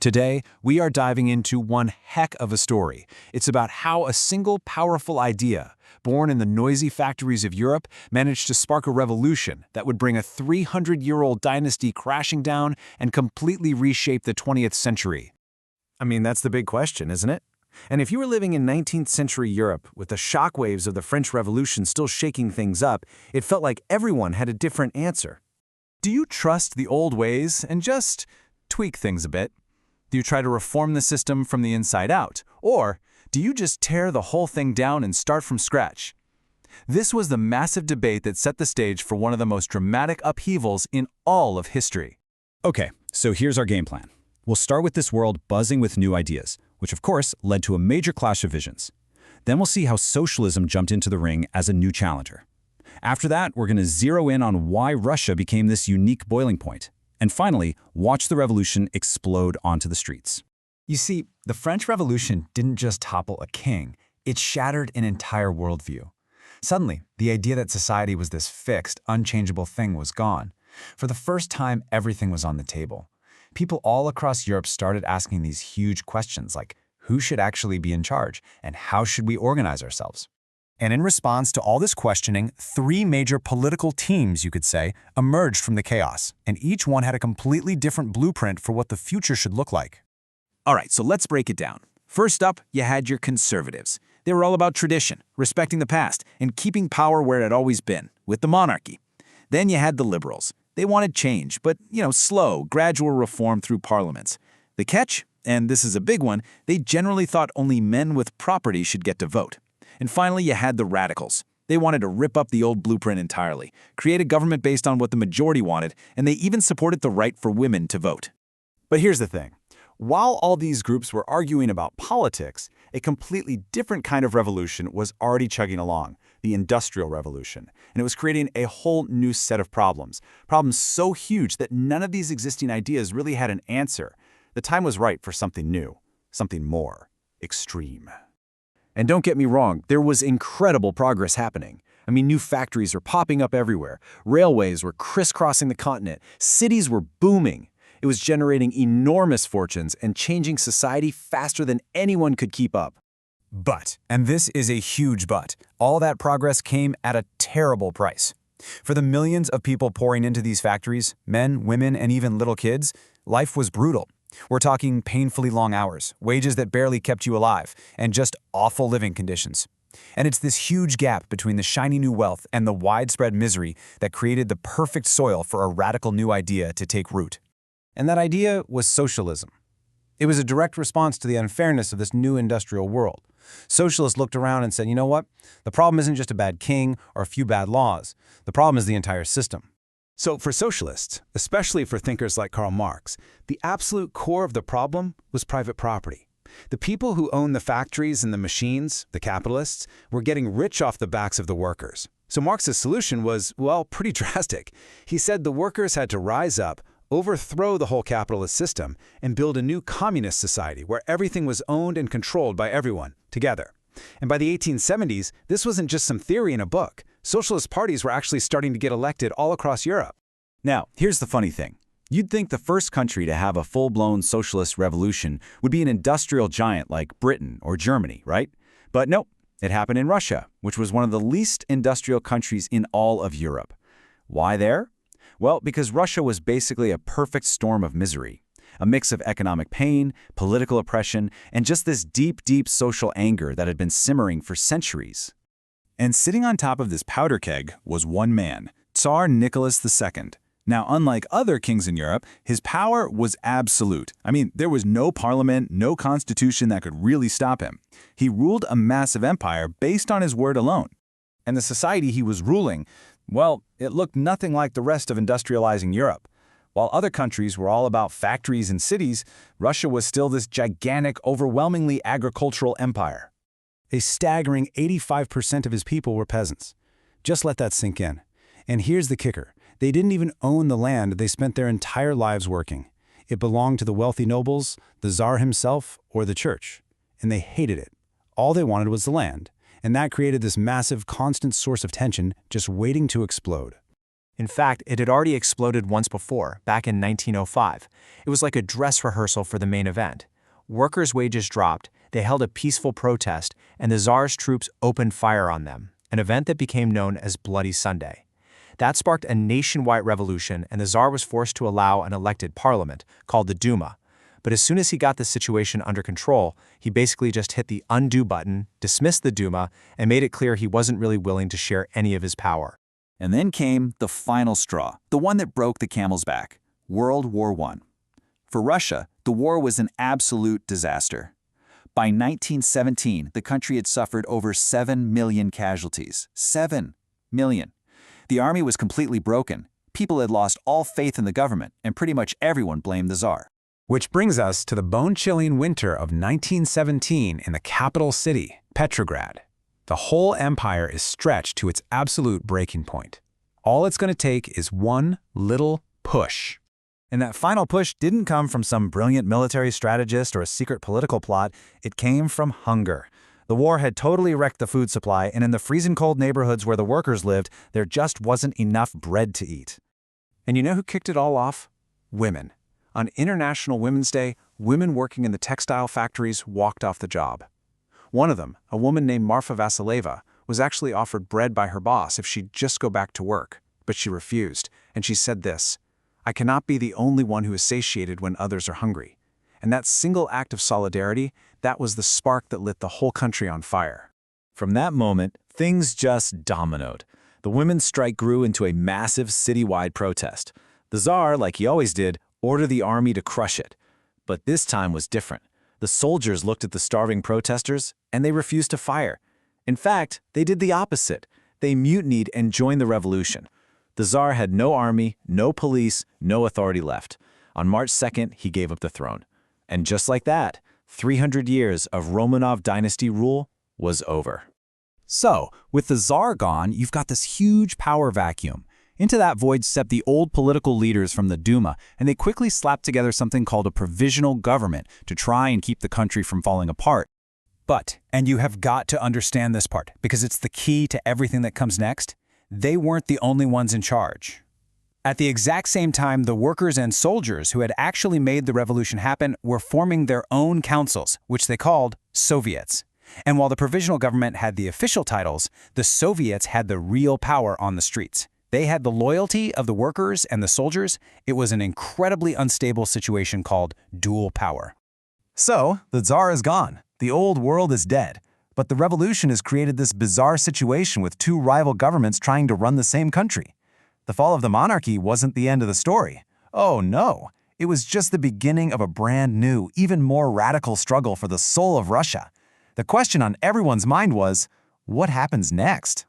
Today, we are diving into one heck of a story. It's about how a single powerful idea, born in the noisy factories of Europe, managed to spark a revolution that would bring a 300-year-old dynasty crashing down and completely reshape the 20th century. I mean, that's the big question, isn't it? And if you were living in 19th century Europe with the shockwaves of the French Revolution still shaking things up, it felt like everyone had a different answer. Do you trust the old ways and just tweak things a bit? Do you try to reform the system from the inside out? Or do you just tear the whole thing down and start from scratch? This was the massive debate that set the stage for one of the most dramatic upheavals in all of history. Okay, so here's our game plan. We'll start with this world buzzing with new ideas, which of course led to a major clash of visions. Then we'll see how socialism jumped into the ring as a new challenger. After that, we're going to zero in on why Russia became this unique boiling point. And finally, watch the revolution explode onto the streets. You see, the French Revolution didn't just topple a king, it shattered an entire worldview. Suddenly, the idea that society was this fixed, unchangeable thing was gone. For the first time, everything was on the table. People all across Europe started asking these huge questions like, who should actually be in charge, and how should we organize ourselves? And in response to all this questioning, three major political teams, you could say, emerged from the chaos, and each one had a completely different blueprint for what the future should look like. All right, so let's break it down. First up, you had your conservatives. They were all about tradition, respecting the past, and keeping power where it had always been, with the monarchy. Then you had the liberals. They wanted change, but, slow, gradual reform through parliaments. The catch, and this is a big one, they generally thought only men with property should get to vote. And finally, you had the radicals. They wanted to rip up the old blueprint entirely, create a government based on what the majority wanted, and they even supported the right for women to vote. But here's the thing. While all these groups were arguing about politics, a completely different kind of revolution was already chugging along, the Industrial Revolution, and it was creating a whole new set of problems so huge that none of these existing ideas really had an answer. The time was right for something new, something more extreme. And don't get me wrong, there was incredible progress happening. I mean, new factories were popping up everywhere. Railways were crisscrossing the continent. Cities were booming. It was generating enormous fortunes and changing society faster than anyone could keep up. But, and this is a huge but, all that progress came at a terrible price. For the millions of people pouring into these factories, men, women, and even little kids, life was brutal. We're talking painfully long hours, wages that barely kept you alive, and just awful living conditions. And it's this huge gap between the shiny new wealth and the widespread misery that created the perfect soil for a radical new idea to take root. And that idea was socialism. It was a direct response to the unfairness of this new industrial world. Socialists looked around and said, you know what? The problem isn't just a bad king or a few bad laws. The problem is the entire system. So for socialists, especially for thinkers like Karl Marx, the absolute core of the problem was private property. The people who owned the factories and the machines, the capitalists, were getting rich off the backs of the workers. So Marx's solution was, well, pretty drastic. He said the workers had to rise up, overthrow the whole capitalist system, and build a new communist society where everything was owned and controlled by everyone, together. And by the 1870s, this wasn't just some theory in a book. Socialist parties were actually starting to get elected all across Europe. Now, here's the funny thing. You'd think the first country to have a full-blown socialist revolution would be an industrial giant like Britain or Germany, right? But nope, it happened in Russia, which was one of the least industrial countries in all of Europe. Why there? Well, because Russia was basically a perfect storm of misery. A mix of economic pain, political oppression, and just this deep, deep social anger that had been simmering for centuries. And sitting on top of this powder keg was one man, Tsar Nicholas II. Now, unlike other kings in Europe, his power was absolute. I mean, there was no parliament, no constitution that could really stop him. He ruled a massive empire based on his word alone. And the society he was ruling, well, it looked nothing like the rest of industrializing Europe. While other countries were all about factories and cities, Russia was still this gigantic, overwhelmingly agricultural empire. A staggering 85% of his people were peasants. Just let that sink in. And here's the kicker. They didn't even own the land they spent their entire lives working. It belonged to the wealthy nobles, the Tsar himself, or the church. And they hated it. All they wanted was the land. And that created this massive, constant source of tension just waiting to explode. In fact, it had already exploded once before, back in 1905. It was like a dress rehearsal for the main event. Workers' wages dropped, they held a peaceful protest, and the Tsar's troops opened fire on them, an event that became known as Bloody Sunday. That sparked a nationwide revolution, and the Tsar was forced to allow an elected parliament, called the Duma. But as soon as he got the situation under control, he basically just hit the undo button, dismissed the Duma, and made it clear he wasn't really willing to share any of his power. And then came the final straw, the one that broke the camel's back, World War I. For Russia, the war was an absolute disaster. By 1917, the country had suffered over 7 million casualties. 7 million. The army was completely broken. People had lost all faith in the government, and pretty much everyone blamed the Tsar. Which brings us to the bone-chilling winter of 1917 in the capital city, Petrograd. The whole empire is stretched to its absolute breaking point. All it's going to take is one little push. And that final push didn't come from some brilliant military strategist or a secret political plot. It came from hunger. The war had totally wrecked the food supply, and in the freezing cold neighborhoods where the workers lived, there just wasn't enough bread to eat. And you know who kicked it all off? Women. On International Women's Day, women working in the textile factories walked off the job. One of them, a woman named Marfa Vasileva, was actually offered bread by her boss if she'd just go back to work. But she refused, and she said this: "I cannot be the only one who is satiated when others are hungry." And that single act of solidarity, that was the spark that lit the whole country on fire. From that moment, things just dominoed. The women's strike grew into a massive citywide protest. The Tsar, like he always did, ordered the army to crush it. But this time was different. The soldiers looked at the starving protesters, and they refused to fire. In fact, they did the opposite. They mutinied and joined the revolution. The Tsar had no army, no police, no authority left. On March 2nd, he gave up the throne. And just like that, 300 years of Romanov dynasty rule was over. So, with the Tsar gone, you've got this huge power vacuum. Into that void stepped the old political leaders from the Duma, and they quickly slapped together something called a provisional government to try and keep the country from falling apart. But, and you have got to understand this part, because it's the key to everything that comes next, they weren't the only ones in charge. At the exact same time, the workers and soldiers who had actually made the revolution happen were forming their own councils, which they called Soviets. And while the provisional government had the official titles, the Soviets had the real power on the streets. They had the loyalty of the workers and the soldiers. It was an incredibly unstable situation called dual power. So, the Tsar is gone. The old world is dead. But the revolution has created this bizarre situation with two rival governments trying to run the same country. The fall of the monarchy wasn't the end of the story. Oh no, it was just the beginning of a brand new, even more radical struggle for the soul of Russia. The question on everyone's mind was, what happens next?